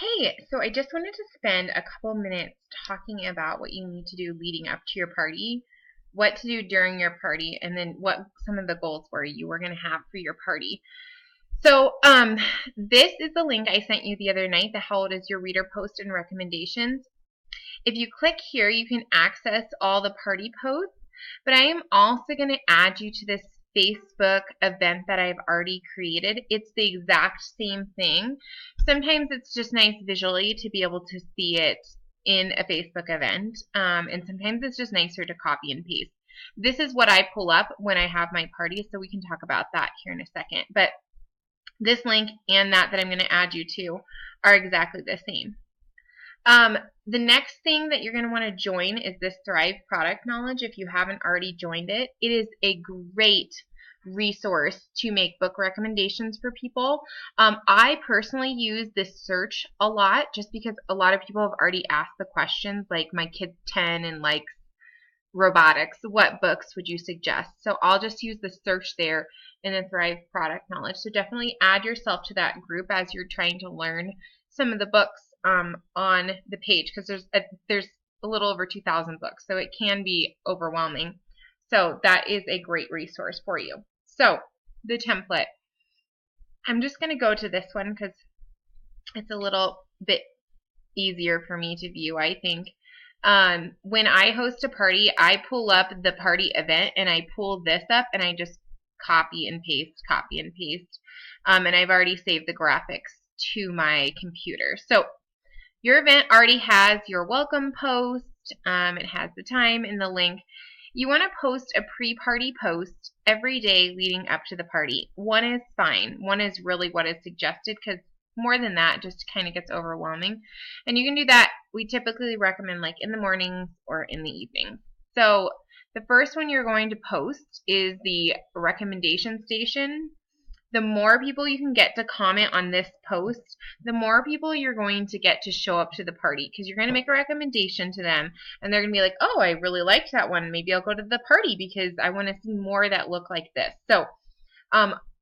Hey, so I just wanted to spend a couple minutes talking about what you need to do leading up to your party, what to do during your party, and then what some of the goals were you were going to have for your party. So, this is the link I sent you the other night, the How Old Is Your Reader post and recommendations. If you click here, you can access all the party posts, but I am also going to add you to this Facebook event that I've already created. It's the exact same thing. Sometimes it's just nice visually to be able to see it in a Facebook event, and sometimes it's just nicer to copy and paste. This is what I pull up when I have my party, so we can talk about that here in a second. But this link and that I'm going to add you to are exactly the same. The next thing that you're going to want to join is this Thrive Product Knowledge if you haven't already joined it. It is a great resource to make book recommendations for people. I personally use this search a lot just because a lot of people have already asked the questions, like my kid's 10 and likes robotics. What books would you suggest? So I'll just use the search there in the Thrive Product Knowledge. So definitely add yourself to that group as you're trying to learn some of the books on the page, because there's a little over 2,000 books, so it can be overwhelming. So that is a great resource for you. So the template, I'm just going to go to this one because it's a little bit easier for me to view, I think. When I host a party, I pull up the party event and I pull this up and I just copy and paste, and I've already saved the graphics to my computer. So your event already has your welcome post. It has the time and the link. You want to post a pre-party post every day leading up to the party. One is fine. One is really what is suggested, because more than that just kind of gets overwhelming. And you can do that. We typically recommend like in the mornings or in the evening. So the first one you're going to post is the recommendation station. The more people you can get to comment on this post, the more people you're going to get to show up to the party, because you're going to make a recommendation to them and they're going to be like, oh, I really liked that one. Maybe I'll go to the party because I want to see more that look like this. So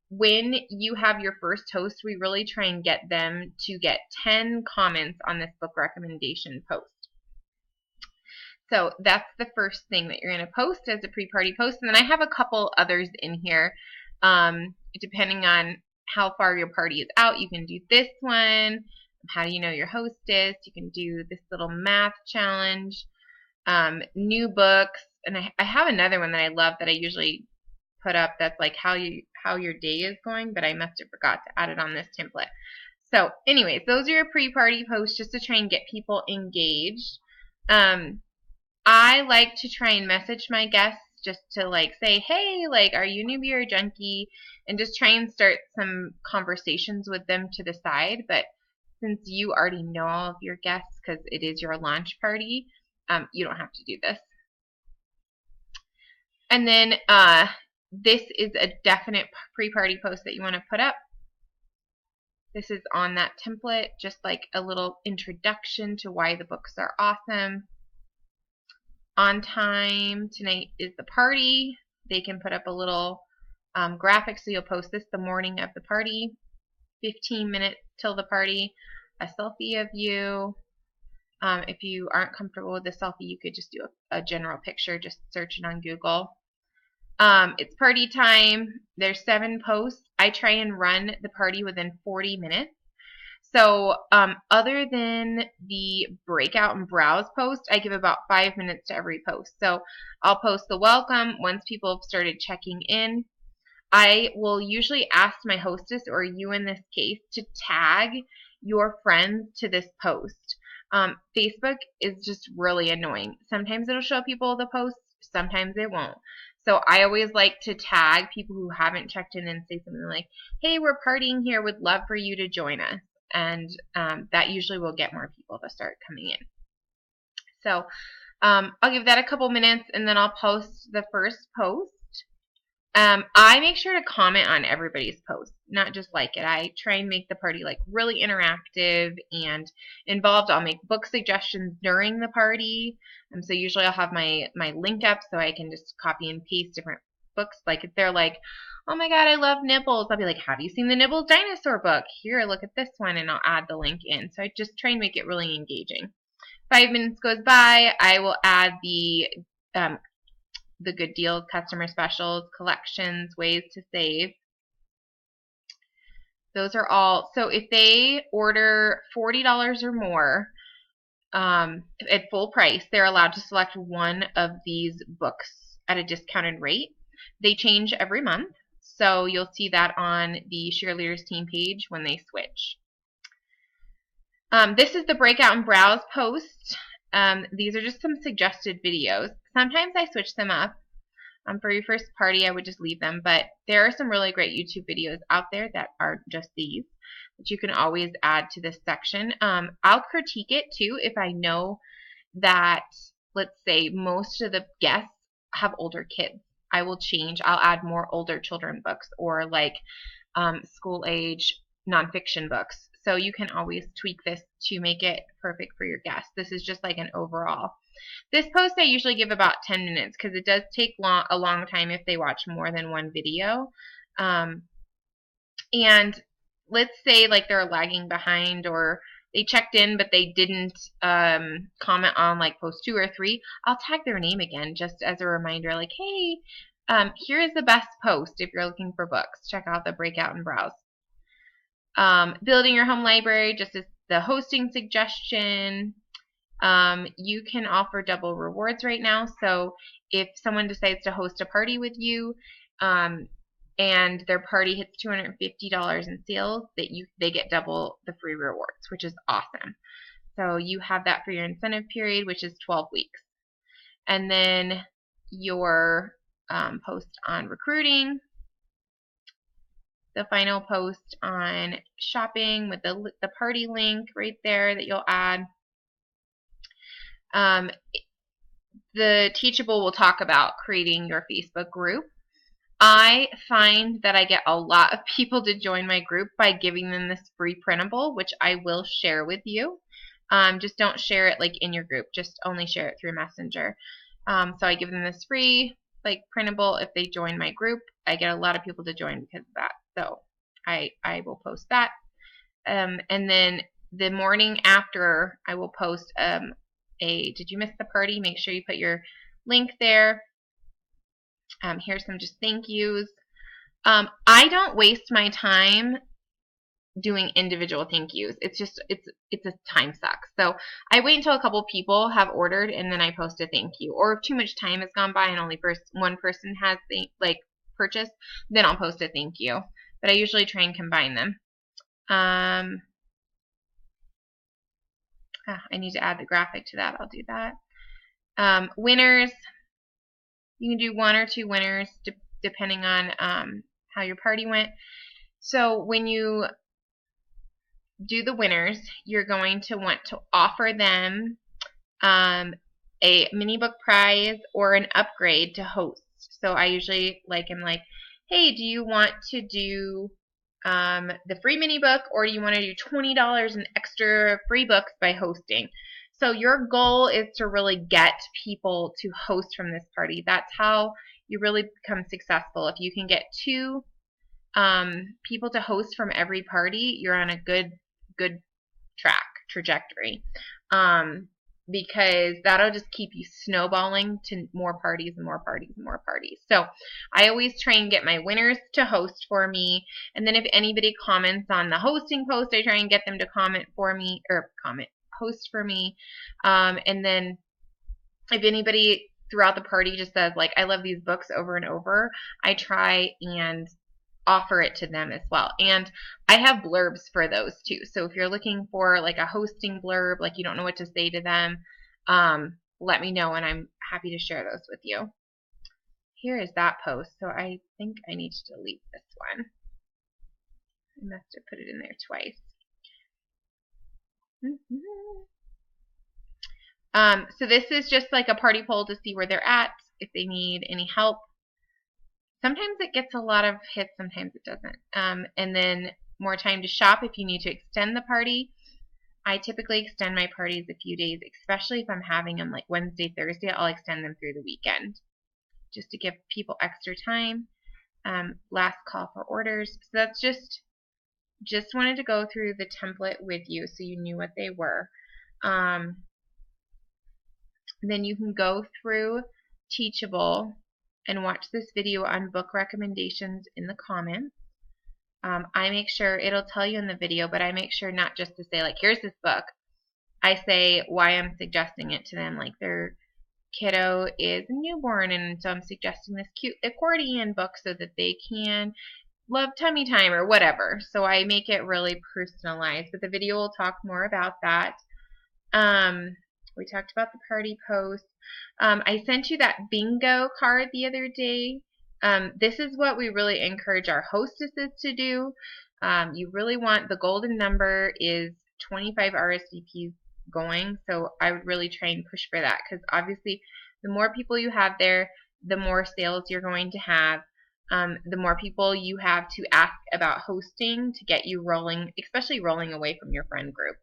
when you have your first host, we really try and get them to get 10 comments on this book recommendation post. So that's the first thing that you're going to post as a pre-party post. And then I have a couple others in here. Depending on how far your party is out, you can do this one. How do you know your hostess? You can do this little math challenge. New books. And I have another one that I love that I usually put up that's like how your day is going, but I must have forgot to add it on this template. So anyways, those are your pre-party posts just to try and get people engaged. I like to try and message my guests just to like say, hey, like, are you newbie or junkie? And just try and start some conversations with them to the side. But since you already know all of your guests because it is your launch party, you don't have to do this. And then this is a definite pre-party post that you want to put up. This is on that template, just like a little introduction to why the books are awesome. On time tonight is the party. They can put up a little graphic, so you'll post this the morning of the party, 15 minutes till the party, a selfie of you. If you aren't comfortable with the selfie, you could just do a general picture, just search it on Google. It's party time. There's 7 posts. I try and run the party within 40 minutes. So other than the breakout and browse post, I give about 5 minutes to every post. So I'll post the welcome once people have started checking in. I will usually ask my hostess, or you in this case, to tag your friends to this post. Facebook is just really annoying. Sometimes it'll show people the posts, sometimes it won't. So I always like to tag people who haven't checked in and say something like, hey, we're partying here, would love for you to join us. And that usually will get more people to start coming in. So I'll give that a couple minutes and then I'll post the first post. I make sure to comment on everybody's post, not just like it. I try and make the party like really interactive and involved. I'll make book suggestions during the party. So usually I'll have my link up so I can just copy and paste different books. Like if they're like, oh my god, I love Nibbles. I'll be like, have you seen the Nibbles dinosaur book? Here, look at this one, and I'll add the link in. So I just try and make it really engaging. 5 minutes goes by, I will add the good deals, customer specials, collections, ways to save. Those are all. So if they order $40 or more at full price, they're allowed to select one of these books at a discounted rate. They change every month, so you'll see that on the Cheerleaders team page when they switch. This is the breakout and browse post. These are just some suggested videos. Sometimes I switch them up. For your first party, I would just leave them, but there are some really great YouTube videos out there that are just these that you can always add to this section. I'll critique it too if I know that, let's say, most of the guests have older kids. I will change. I'll add more older children books or like school age nonfiction books. So you can always tweak this to make it perfect for your guests. This is just like an overall. This post I usually give about 10 minutes because it does take a long time if they watch more than one video. And let's say like they're lagging behind or they checked in but they didn't comment on like post 2 or 3, I'll tag their name again just as a reminder, like, hey, here is the best post if you're looking for books. Check out the breakout and browse. Building your home library, just as the hosting suggestion. You can offer double rewards right now. So if someone decides to host a party with you and their party hits $250 in sales, they get double the free rewards, which is awesome. So you have that for your incentive period, which is 12 weeks. And then your post on recruiting, the final post on shopping with the party link right there that you'll add. The Teachable will talk about creating your Facebook group. I find that I get a lot of people to join my group by giving them this free printable, which I will share with you. Just don't share it like in your group. Just only share it through Messenger. So I give them this free like printable if they join my group. I get a lot of people to join because of that. So I will post that. And then the morning after, I will post did you miss the party? Make sure you put your link there. Here's some just thank yous. I don't waste my time doing individual thank yous. It's a time suck. So I wait until a couple people have ordered and then I post a thank you. Or if too much time has gone by and only one person has purchased, then I'll post a thank you. But I usually try and combine them. I need to add the graphic to that. I'll do that. Winners. You can do 1 or 2 winners depending on how your party went. So when you do the winners, you're going to want to offer them a mini book prize or an upgrade to host. So I usually am like, hey, do you want to do the free mini book, or do you want to do $20 in extra free books by hosting? So your goal is to really get people to host from this party. That's how you really become successful. If you can get 2 people to host from every party, you're on a good trajectory. Because that'll just keep you snowballing to more parties and more parties and more parties. So I always try and get my winners to host for me. And then if anybody comments on the hosting post, I try and get them to comment for me, or host for me. And then if anybody throughout the party just says, like, I love these books over and over, I try and offer it to them as well. And I have blurbs for those too. So if you're looking for like a hosting blurb, like you don't know what to say to them, let me know and I'm happy to share those with you. Here is that post. So I think I need to delete this one. I must have put it in there twice. So this is just like a party poll to see where they're at, if they need any help. Sometimes it gets a lot of hits, sometimes it doesn't. And then more time to shop if you need to extend the party. I typically extend my parties a few days, especially if I'm having them like Wednesday, Thursday. I'll extend them through the weekend just to give people extra time. last call for orders. So that's just wanted to go through the template with you so you knew what they were. Then you can go through Teachable and watch this video on book recommendations in the comments. I make sure, it'll tell you in the video, but I make sure not just to say, like, here's this book. I say why I'm suggesting it to them, like their kiddo is a newborn, and so I'm suggesting this cute accordion book so that they can love tummy time or whatever. So I make it really personalized, but the video will talk more about that. We talked about the party post. I sent you that bingo card the other day. This is what we really encourage our hostesses to do. You really want, the golden number is 25 RSVPs going, so I would really try and push for that, because obviously the more people you have there, the more sales you're going to have. The more people you have to ask about hosting to get you rolling, especially rolling away from your friend group.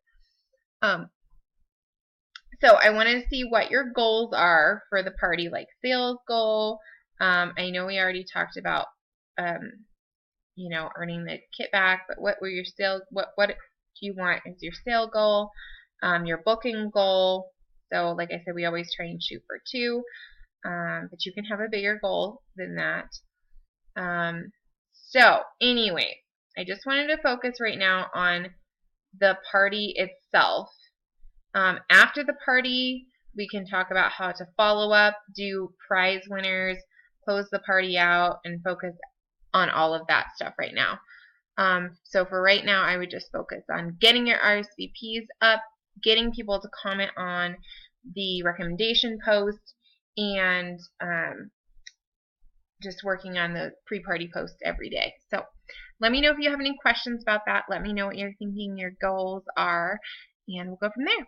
So I wanted to see what your goals are for the party, like sales goal. I know we already talked about, you know, earning the kit back, but what were your sales, what do you want as your sale goal, your booking goal. So like I said, we always try and shoot for 2, but you can have a bigger goal than that. So anyway, I just wanted to focus right now on the party itself. After the party, we can talk about how to follow up, do prize winners, close the party out, and focus on all of that stuff right now. So for right now, I would just focus on getting your RSVPs up, getting people to comment on the recommendation post, and just working on the pre-party post every day. So let me know if you have any questions about that. Let me know what you're thinking your goals are, and we'll go from there.